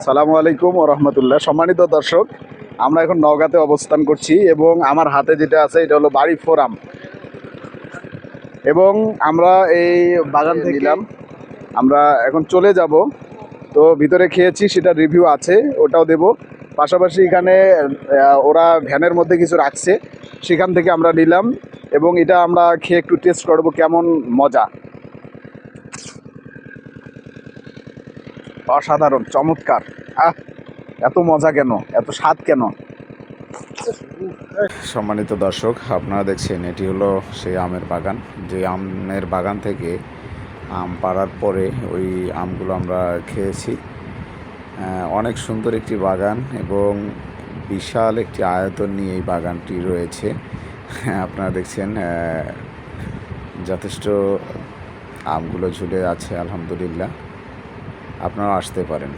আসসালামু আলাইকুম ও রহমতুল্লাহ। সম্মানিত দর্শক, আমরা এখন নওগাঁতে অবস্থান করছি এবং আমার হাতে যেটা আছে এটা হলো বাড়ি ফোরাম। এবং আমরা এই বাগান থেকে নিলাম, আমরা এখন চলে যাব। তো ভিতরে খেয়েছি, সেটা রিভিউ আছে, ওটাও দেব। পাশাপাশি এখানে ওরা ভ্যানের মধ্যে কিছু রাখছে, সেখান থেকে আমরা নিলাম এবং এটা আমরা খেয়ে একটু টেস্ট করব কেমন মজা। অসাধারণ, চমৎকার। এত মজা কেন, এত স্বাদ কেন? সম্মানিত দর্শক, আপনারা দেখছেন এটি হলো সেই আমের বাগান, যে আমের বাগান থেকে আম পাড়ার পরে ওই আমগুলো আমরা খেয়েছি। অনেক সুন্দর একটি বাগান এবং বিশাল একটি আয়তন নিয়ে এই বাগানটি রয়েছে। আপনারা দেখছেন যথেষ্ট আমগুলো ঝুলে আছে, আলহামদুলিল্লাহ। আপনারা আসতে পারেন।